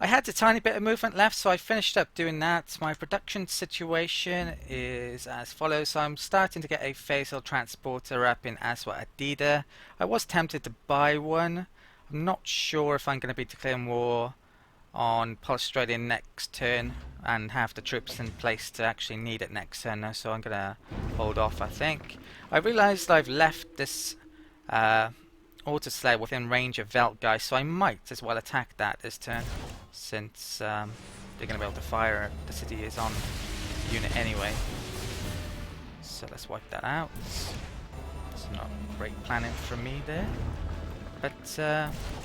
I had a tiny bit of movement left, so I finished up doing that. My production situation is as follows. So I'm starting to get a phasal transporter up in Aswa Adida. I was tempted to buy one. I'm not sure if I'm going to be declaring war on Australia next turn and have the troops in place to actually need it next turn, so I'm going to hold off, I think. I realised I've left this auto slayer within range of Velt guys, so I might as well attack that this turn, since they're going to be able to fire. The city is on unit anyway, so let's wipe that out. It's not great planning from me there, but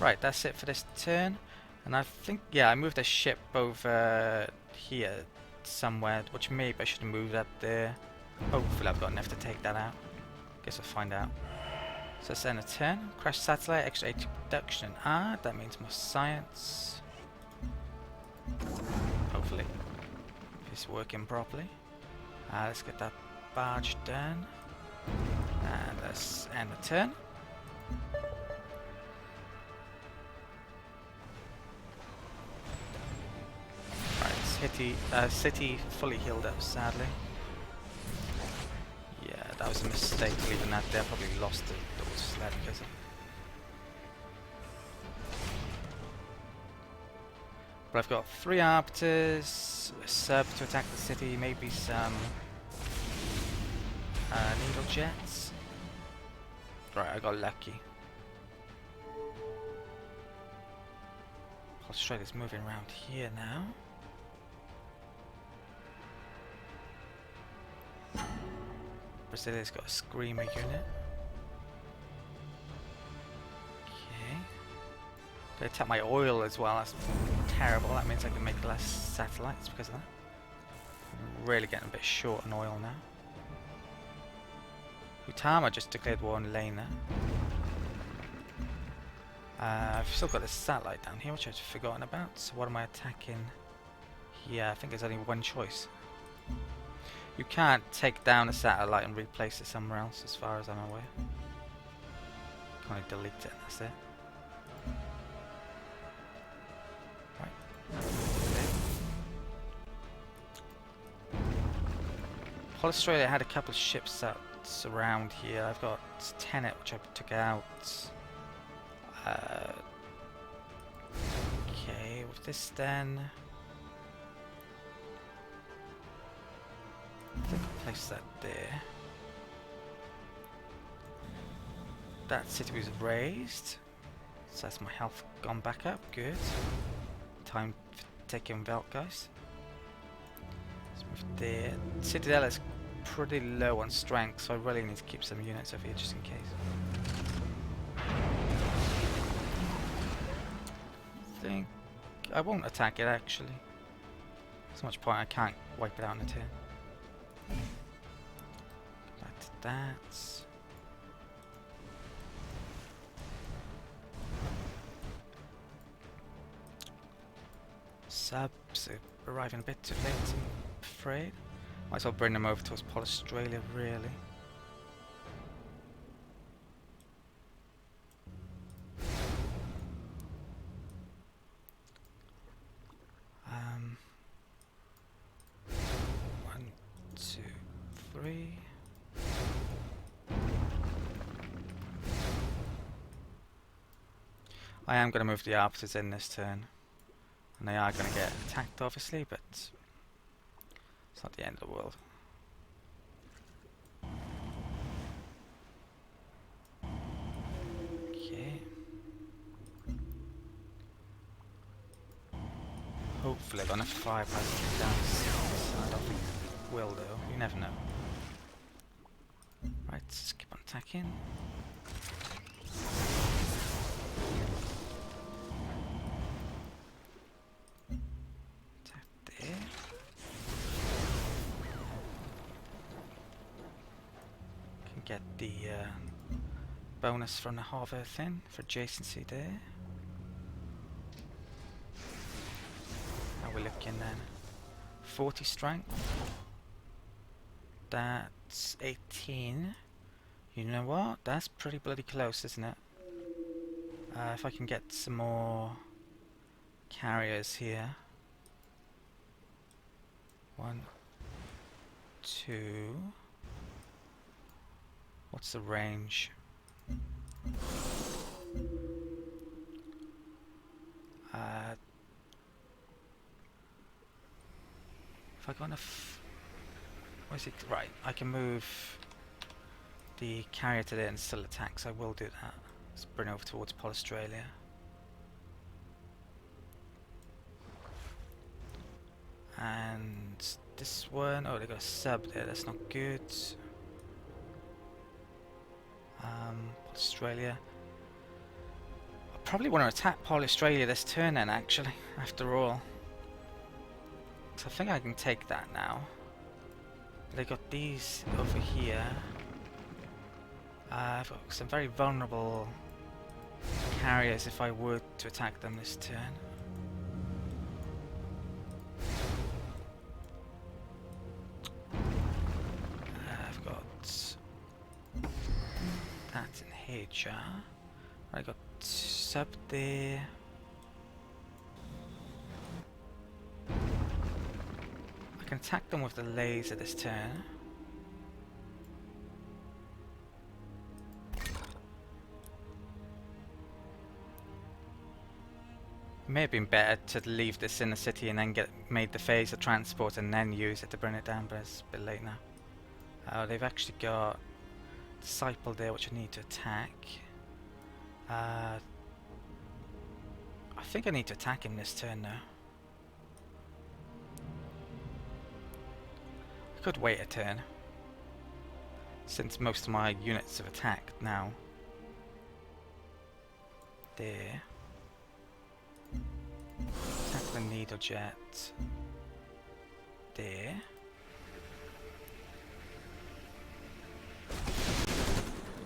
right, that's it for this turn. And I think, yeah, I moved a ship over here somewhere, which maybe I should have moved up there. Hopefully I've got enough to take that out. Guess I'll find out. So send a 10. Crash satellite, extra 80 production. Ah, that means more science. Hopefully. If it's working properly. Let's get that barge done. And let's end the turn. City fully healed up, sadly. Yeah, that was a mistake leaving that there. Probably lost the sled because of... But I've got 3 arbiters, a sub to attack the city, maybe some needle jets. Right, I got lucky. Australia's moving around here now. Brazilia's got a screamer unit. Okay. They attack my oil as well. That's terrible. That means I can make less satellites because of that. I'm really getting a bit short on oil now. Utama just declared war on Lena. I've still got this satellite down here, which I've forgotten about. So what am I attacking? Yeah, I think there's only one choice. You can't take down a satellite and replace it somewhere else, as far as I'm aware. Can I delete it? That's it. Right. Okay. Australia had a couple of ships that surround here. I've got Tenet, which I took out. Okay, with this then. I think I'll place that there. That city was raised, so that's my health gone back up. Good. Time for taking Velt, guys. Let's move there. Citadel is pretty low on strength, so I really need to keep some units over here just in case. I think I won't attack it actually. So much point I can't wipe it out in a turn. Back to that. Subs are arriving a bit too late, I'm afraid. Might as well bring them over towards Australia, really. I am going to move the arbiters in this turn, and they are going to get attacked obviously, but it's not the end of the world. Okay. Hopefully I've got enough firepower to keep down this. I don't think it will though, you never know. Right, let's keep on attacking. Get the bonus from the Harvard thing for adjacency there. How we looking then? 40 strength. That's 18. You know what? That's pretty bloody close, isn't it? If I can get some more carriers here. 1, 2. What's the range? If I go enough, where's it? Right, I can move the carrier to there and still attack, so I will do that. Let's bring over towards Australia. And this one, oh, they got a sub there, that's not good. Australia. I probably want to attack Australia this turn then, actually, after all. So I think I can take that now. They got these over here. I've got some very vulnerable carriers if I were to attack them this turn. I've got that in here. I got sub there. I can attack them with the laser this turn. It may have been better to leave this in the city and then get made the phaser transport and then use it to bring it down, but it's a bit late now. Oh, they've actually got Disciple there, which I need to attack. I think I need to attack him this turn now. I could wait a turn, since most of my units have attacked now. There. Attack the needle jet. There.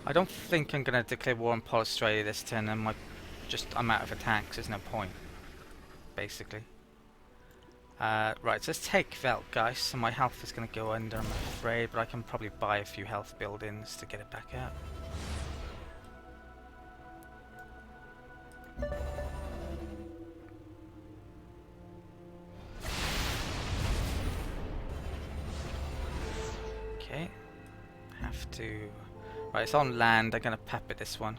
I don't think I'm going to declare war on Australia this turn. I'm out of attacks. There's no point, basically. Right, so let's take Velt, guys. So my health is going to go under, I'm afraid, but I can probably buy a few health buildings to get it back up. Okay, have to. Right, it's on land. I'm going to pepper this one.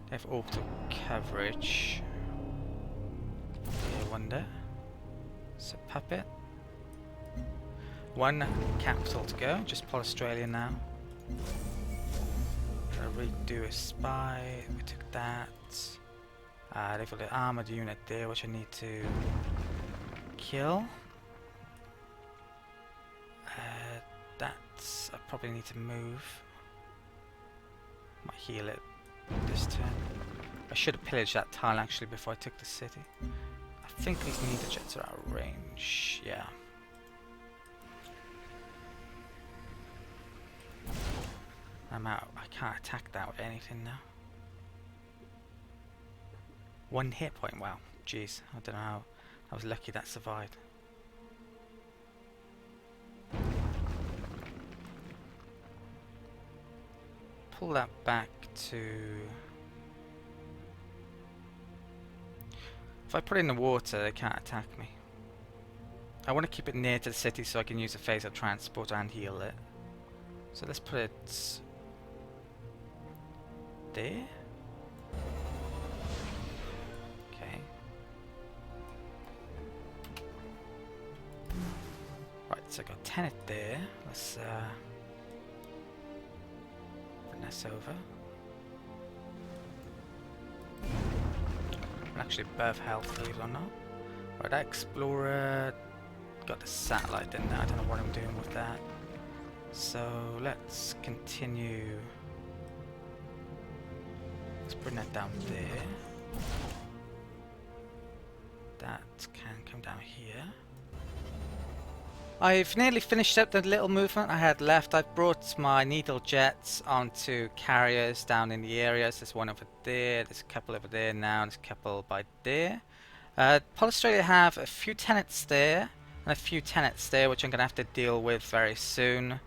They have orbital coverage. I wonder. So puppet. 1 capital to go. Just Australia now. Gonna redo a spy. We took that. They've got the armored unit there, which I need to kill. I probably need to move. Might heal it this turn. I should have pillaged that tile actually before I took the city. I think these needle jets are out of range. Yeah. I'm out. I can't attack that with anything now. 1 hit point. Wow. Jeez. I don't know how. I was lucky that survived. Pull that back to. If I put it in the water, they can't attack me. I want to keep it near to the city so I can use a phaser transport and heal it. So let's put it there. Okay. Right, so I got Tenet there. Let's finesse over. Actually above health, believe it or not. Right, that Explorer got the satellite in there. I don't know what I'm doing with that. So let's continue. Let's bring that down there. That can come down here. I've nearly finished up the little movement I had left. I've brought my needle jets onto carriers down in the areas. There's one over there, there's a couple over there now, there's a couple by there. Australia have a few tenets there and a few tenets there, which I'm going to have to deal with very soon.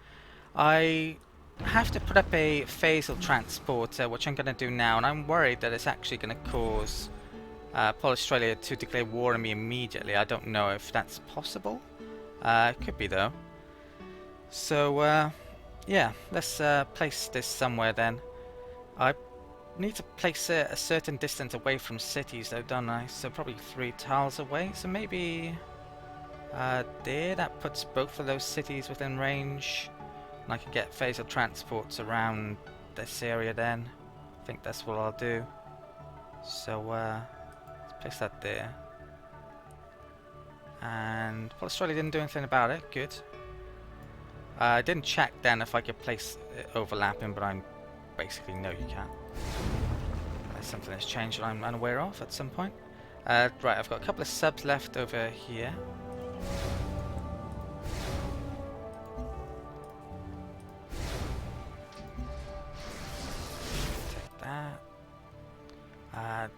I have to put up a phasal transporter, which I'm going to do now, and I'm worried that it's actually going to cause Australia to declare war on me immediately. I don't know if that's possible. It could be though. So yeah, let's place this somewhere then. I need to place it a certain distance away from cities though, don't I? So probably 3 tiles away. So maybe there, that puts both of those cities within range. And I can get phasal transports around this area then. I think that's what I'll do. So let's place that there. And Australia didn't do anything about it, good. I didn't check then if I could place it overlapping, but I'm basically no, you can't. Unless something has changed that I'm unaware of at some point. Right, I've got a couple of subs left over here. Take that.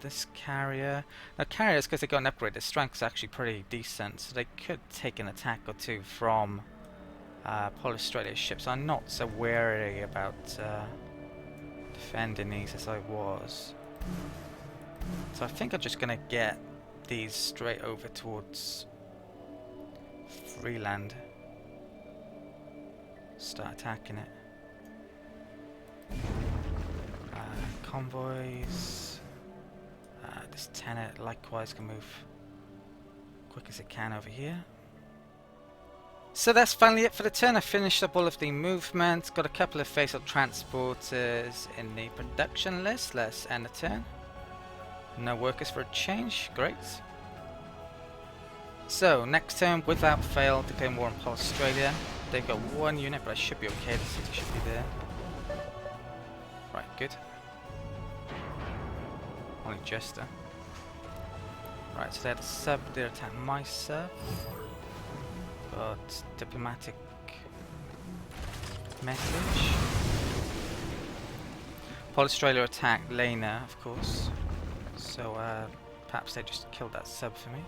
This carrier. Now carriers, because they got an upgrade, their strength's actually pretty decent, so they could take an attack or two from Australia's ships. I'm not so wary about defending these as I was. So I think I'm just going to get these straight over towards Freeland. Start attacking it. Convoys. This Tenet likewise can move quick as it can over here. So that's finally it for the turn. I finished up all of the movement. Got a couple of phasal transporters in the production list. Let's end the turn. No workers for a change. Great. So next turn, without fail, declare war on Australia. They've got 1 unit, but I should be okay. The city should be there. Right, good. Only Jester. Right, so they had a sub. They attack my sub. Got diplomatic message. Australia attacked Lena, of course. So perhaps they just killed that sub for me.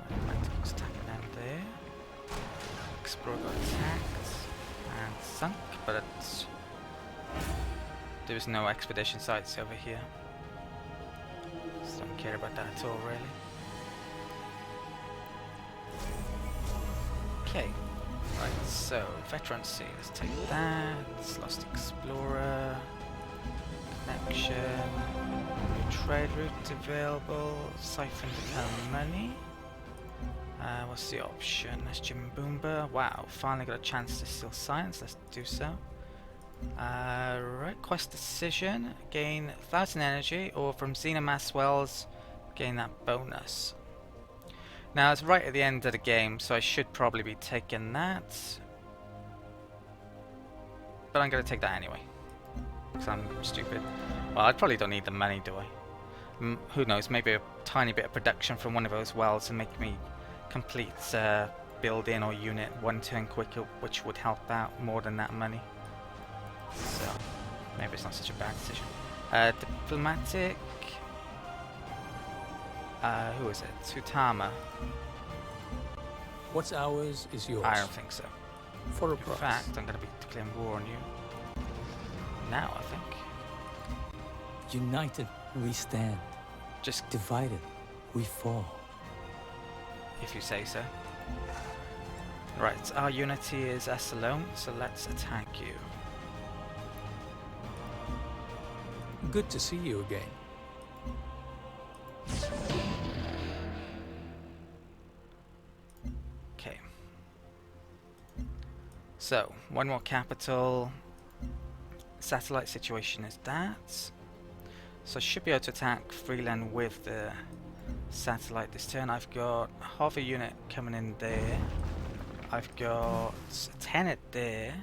Atlantic's attacking them there. Explorer got attacked and sunk, but there was no expedition sites over here. So don't care about that at all, really. Okay, right, so veterancy, let's take that. Lost Explorer, connection, new trade route available, siphon to money. What's the option? That's Jim Boomba. Wow, finally got a chance to steal science, let's do so. Right, quest decision, gain 1000 energy, or from Xenomass Wells, gain that bonus. Now it's right at the end of the game, so I should probably be taking that. But I'm going to take that anyway, because I'm stupid. Well, I probably don't need the money, do I? Who knows, maybe a tiny bit of production from one of those wells and make me complete build-in or unit 1 turn quicker, which would help out more than that money. So, maybe it's not such a bad decision. Diplomatic. Who is it? Tsutama. What's ours is yours. I don't think so. For a In price. fact, I'm going to be declaring war on you. Now, I think. United, we stand. Just Divided, we fall. if you say so. Right, our unity is us alone, so let's attack you. Good to see you again. Okay. So, 1 more capital. Satellite situation is that. So I should be able to attack Freeland with the satellite this turn. I've got half a unit coming in there. I've got a Tenet there.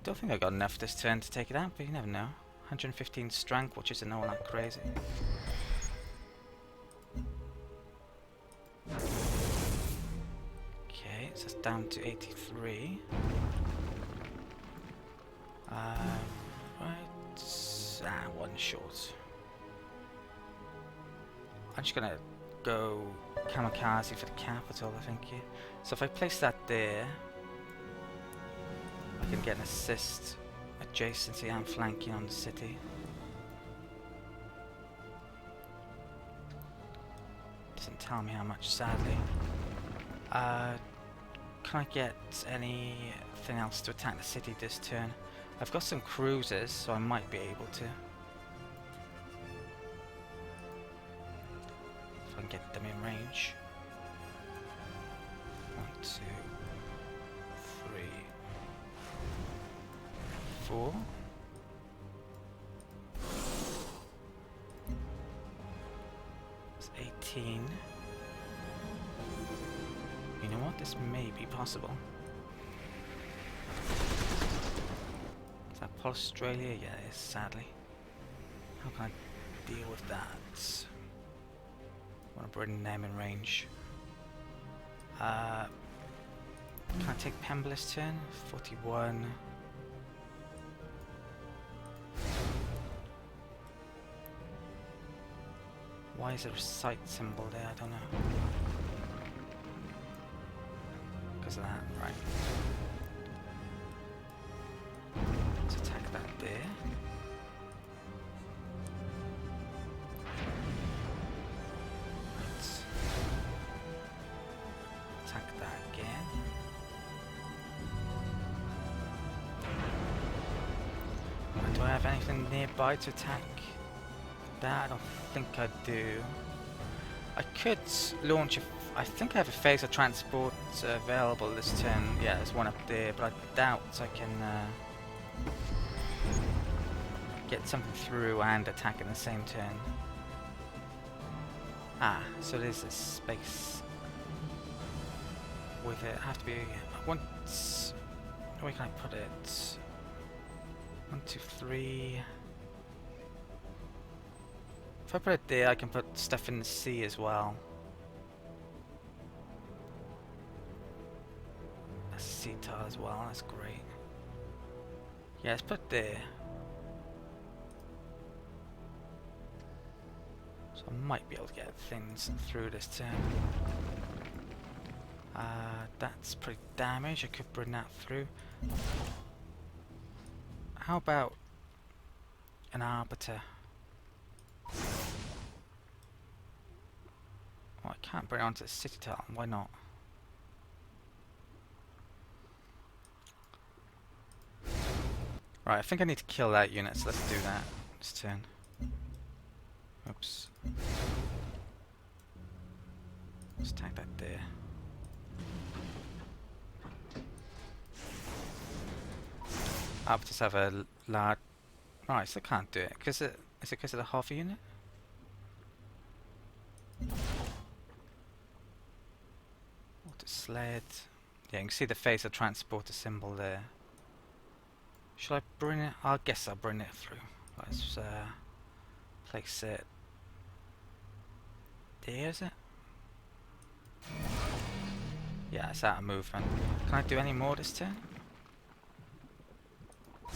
Don't think I got enough this turn to take it out, but you never know. 115 strength, which isn't all that crazy. Okay, so it's down to 83. Right, 1 short. I'm just gonna go kamikaze for the capital, I think. Yeah. So if I place that there, I can get an assist adjacency and flanking on the city. Doesn't tell me how much, sadly. Can I get anything else to attack the city this turn? I've got some cruisers, so I might be able to. If I can get them in range. 1, 2, 3, 4. It's 18. You know what? This may be possible. Is that Australia? Yeah, it is, sadly. How can I deal with that? I want to bring them in range. Can I take Pembla's turn? 41. Why is there a sight symbol there? I don't know. Because of that, right. Let's attack that there. Right. Attack that again. Right, do I have anything nearby to attack that? I don't think I do. I could launch I think I have a phaser transport available this turn. Yeah, there's one up there, but I doubt I can get something through and attack in the same turn. Ah, so there's a space with it. I have to be. Where can I put it? 1, 2, 3. If I put it there, I can put stuff in the sea as well. A sea tile as well, that's great. Yeah, let's put it there. So I might be able to get things through this turn. That's pretty damaged, I could bring that through. How about an arbiter? Well, I can't bring it onto the city tile, why not? Right, I think I need to kill that unit, so let's do that this turn. Oops. Let's tag that there. Arbiters have a large... Right, so I can't do it. Is it because of the half unit? Water sled. Yeah, you can see the phaser transporter symbol there. Should I bring it? I guess I'll bring it through. Let's place it. There, is it? Yeah, it's out of movement. Can I do any more this turn? I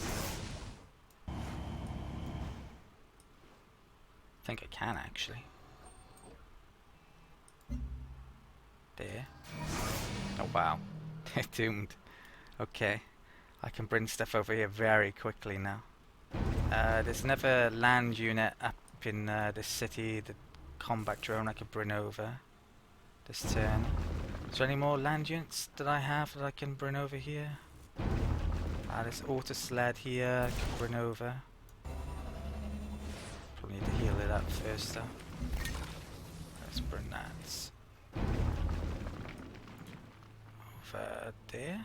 think I can actually. There. Oh wow. They're doomed. Okay. I can bring stuff over here very quickly now. There's another land unit up in this city, the combat drone I could bring over this turn. Is there any more land units that I have that I can bring over here? This auto sled here I can bring over. Probably need to heal it up first though. Let's bring that over there.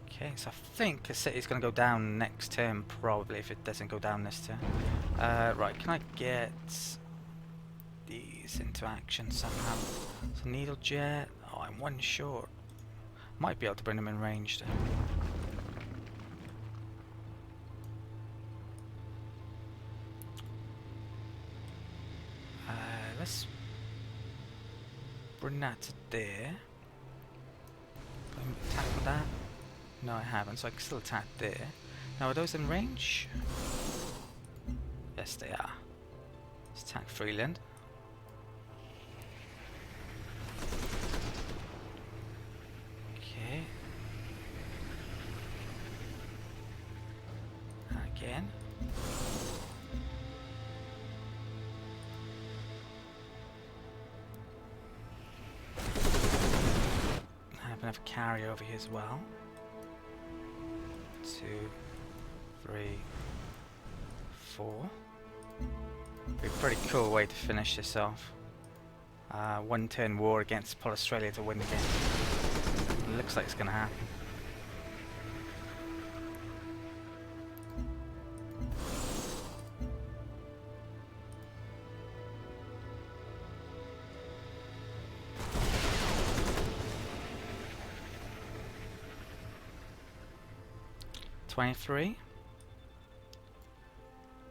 Okay, so I think the city's going to go down next turn, probably, if it doesn't go down this turn. Right, can I get these into action somehow? So needle jet. Oh, I'm one short. Might be able to bring them in range then. Let's bring that to there. Can I attack with that? No, I haven't, so I can still attack there. Now, are those in range? Yes, they are. Let's attack Freeland. in. I have enough carry over here as well. 2, 3, 4. Be a pretty cool way to finish this off. One turn war against Australia to win the game. It looks like it's going to happen. $23.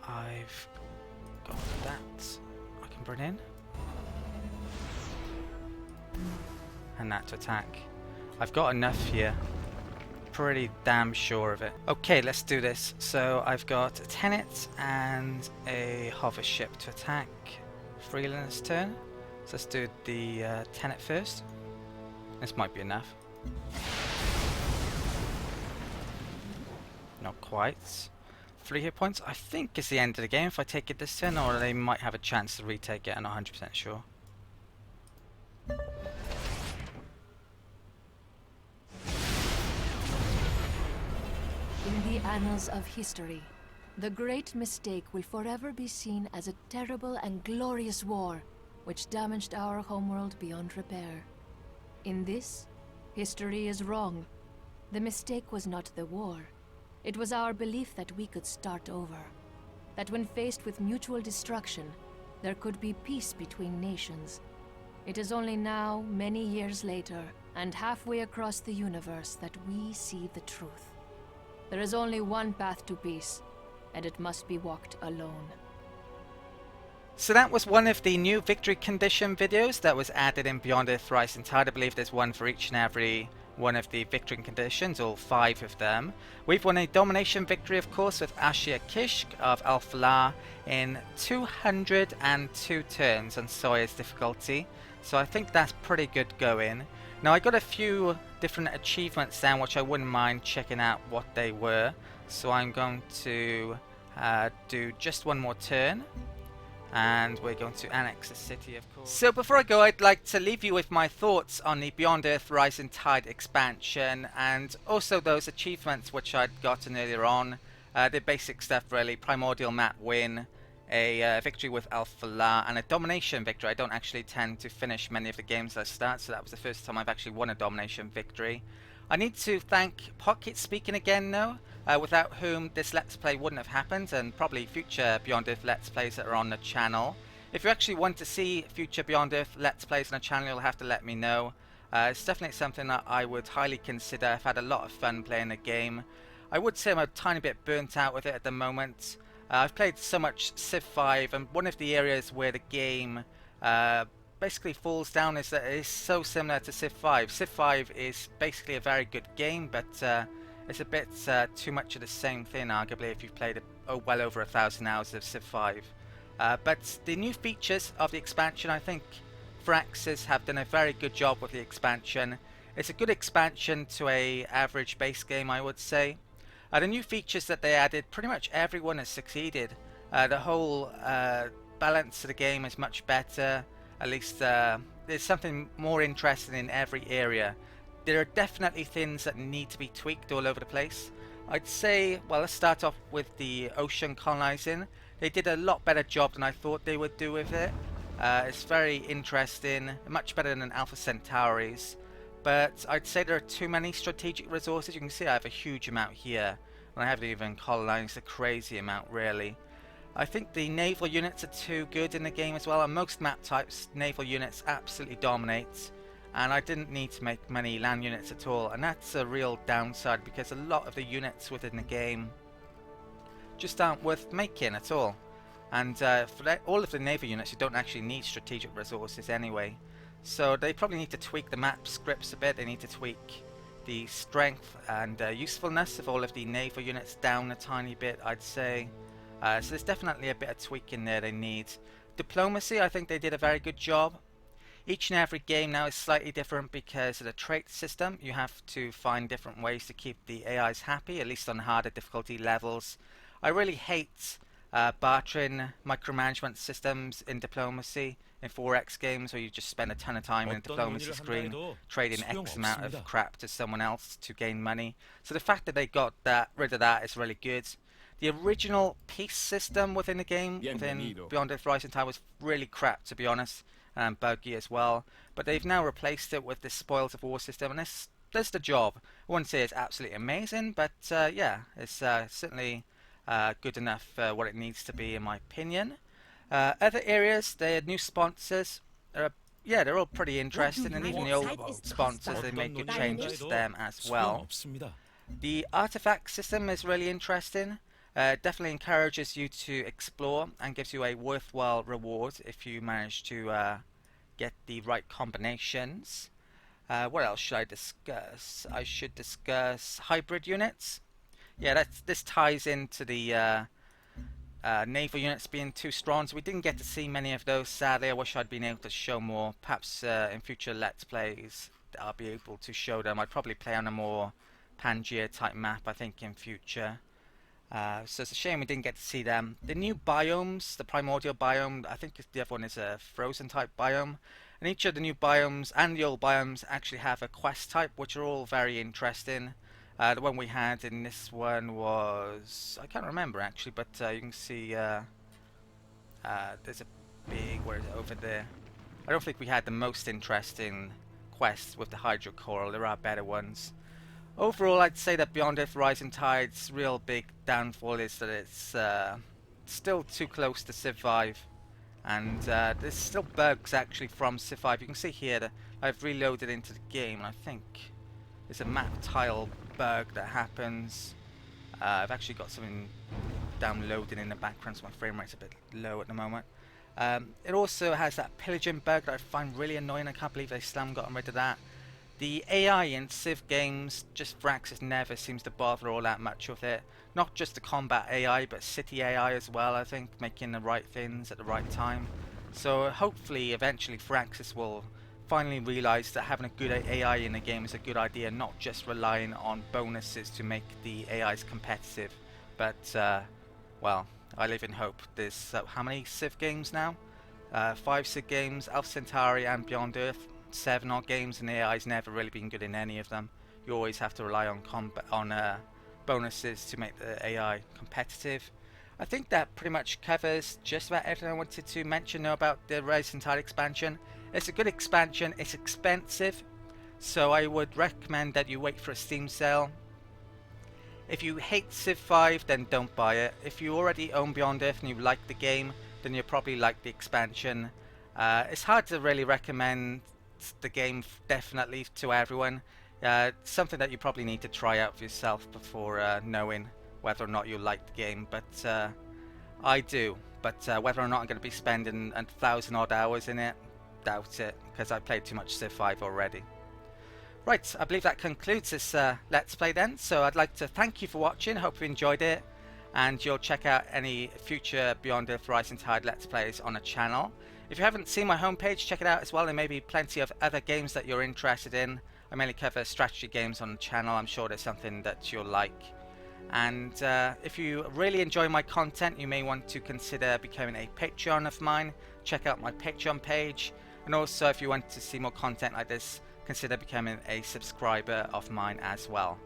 I've got that I can bring in. And that to attack. I've got enough here. Pretty damn sure of it. Okay, let's do this. So I've got a Tenet and a hover ship to attack Freeland's turn. So let's do the Tenet first. This might be enough. Not quite. 3 hit points, I think, is the end of the game if I take it this turn, or they might have a chance to retake it. I'm not 100% sure. In the annals of history, the great mistake will forever be seen as a terrible and glorious war which damaged our homeworld beyond repair. In this, history is wrong. The mistake was not the war. It was our belief that we could start over. That when faced with mutual destruction, there could be peace between nations. It is only now, many years later, and halfway across the universe, that we see the truth. There is only one path to peace, and it must be walked alone. So that was one of the new victory condition videos that was added in Beyond Earth Rising Tide. I believe there's one for each and every one of the victory conditions, all 5 of them. We've won a domination victory, of course, with Ashia Kishk of Falah in 202 turns on Soyuz difficulty. So I think that's pretty good going. Now I got a few different achievements down which I wouldn't mind checking out what they were. So I'm going to do just one more turn. And we're going to annex the city, of course. So before I go, I'd like to leave you with my thoughts on the Beyond Earth Rising Tide expansion, and also those achievements which I'd gotten earlier on. The basic stuff really: primordial map win, a victory with Falah, and a domination victory. I don't actually tend to finish many of the games I start, so that was the first time I've actually won a domination victory. I need to thank Pocket Speaking again though, without whom this Let's Play wouldn't have happened, and probably future Beyond Earth Let's Plays that are on the channel. If you actually want to see future Beyond Earth Let's Plays on the channel, you'll have to let me know. It's definitely something that I would highly consider. I've had a lot of fun playing the game. I would say I'm a tiny bit burnt out with it at the moment. I've played so much Civ 5, and one of the areas where the game basically falls down is that it is so similar to Civ 5. Civ 5 is basically a very good game, but it's a bit too much of the same thing, arguably, if you've played well over 1,000 hours of Civ 5. But the new features of the expansion, I think Firaxis have done a very good job with the expansion. It's a good expansion to a average base game, I would say. The new features that they added, pretty much everyone has succeeded. The whole balance of the game is much better. At least there's something more interesting in every area. There are definitely things that need to be tweaked all over the place. I'd say, well, let's start off with the ocean colonizing. They did a lot better job than I thought they would do with it. It's very interesting, much better than Alpha Centauri's. But I'd say there are too many strategic resources. You can see I have a huge amount here, and I haven't even colonized a crazy amount, really. I think the naval units are too good in the game as well. On most map types, naval units absolutely dominate, and I didn't need to make many land units at all, and that's a real downside because a lot of the units within the game just aren't worth making at all. And for all of the naval units, you don't actually need strategic resources anyway. So they probably need to tweak the map scripts a bit. They need to tweak the strength and usefulness of all of the naval units down a tiny bit, I'd say. So there's definitely a bit of tweaking there they need. Diplomacy, I think they did a very good job. Each and every game now is slightly different because of the trait system. You have to find different ways to keep the AIs happy, at least on harder difficulty levels. I really hate bartering micromanagement systems in diplomacy in 4X games where you just spend a ton of time in a 어떤 diplomacy 논의를 screen 한다 해도 trading X amount of 소용없습니다. crap to someone else to gain money. So the fact that they got rid of that is really good. The original peace system within the game, within Bienvenido. Beyond Earth Rising Tide, was really crap, to be honest, and buggy as well. But they've now replaced it with this Spoils of War system, and this does the job. I wouldn't say it's absolutely amazing, but yeah, it's certainly good enough for what it needs to be, in my opinion. Other areas, their new sponsors, yeah, they're all pretty interesting, and even the old sponsors, they made good changes to them as well. 소용없습니다. The artifact system is really interesting. Definitely encourages you to explore and gives you a worthwhile reward if you manage to get the right combinations. What else should I discuss? I should discuss hybrid units. Yeah, this ties into the naval units being too strong, so we didn't get to see many of those, sadly. I wish I'd been able to show more. Perhaps in future Let's Plays I'll be able to show them. I'd probably play on a more Pangea type map, I think, in future. So it's a shame we didn't get to see them. The new biomes, the primordial biome, I think the other one is a frozen type biome. And each of the new biomes and the old biomes actually have a quest type, which are all very interesting. The one we had in this one was, I can't remember actually, but you can see there's a big, where is it, over there. I don't think we had the most interesting quests with the hydrocoral. There are better ones. Overall, I'd say that Beyond Earth Rising Tide's real big downfall is that it's still too close to Civ 5. And there's still bugs actually from Civ 5. You can see here that I've reloaded into the game, and I think there's a map tile bug that happens. I've actually got something downloading in the background, so my frame rate's a bit low at the moment. It also has that pillaging bug that I find really annoying. I can't believe they slam gotten rid of that. The AI in Civ games, just Firaxis never seems to bother all that much with it. Not just the combat AI, but city AI as well, I think, making the right things at the right time. So hopefully, eventually, Firaxis will finally realise that having a good AI in the game is a good idea, not just relying on bonuses to make the AIs competitive. But, well, I live in hope. There's, how many Civ games now? 5 Civ games, Alpha Centauri and Beyond Earth. 7 odd games, and the AI's never really been good in any of them. You always have to rely on bonuses to make the AI competitive. I think that pretty much covers just about everything I wanted to mention about the Rising Tide expansion. It's a good expansion, it's expensive, so I would recommend that you wait for a Steam sale. If you hate Civ 5, then don't buy it. If you already own Beyond Earth and you like the game, then you'll probably like the expansion. It's hard to really recommend the game definitely to everyone. Something that you probably need to try out for yourself before knowing whether or not you like the game, but I do. But whether or not I'm going to be spending 1,000 odd hours in it, doubt it, because I played too much Civ 5 already. Right, I believe that concludes this Let's Play then, so I'd like to thank you for watching. Hope you enjoyed it, and you'll check out any future Beyond Earth Rising Tide Let's Plays on the channel. If you haven't seen my homepage, check it out as well. There may be plenty of other games that you're interested in. I mainly cover strategy games on the channel. I'm sure there's something that you'll like. And if you really enjoy my content, you may want to consider becoming a Patreon of mine. Check out my Patreon page. And also, if you want to see more content like this, consider becoming a subscriber of mine as well.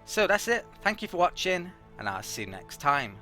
So that's it. Thank you for watching, and I'll see you next time.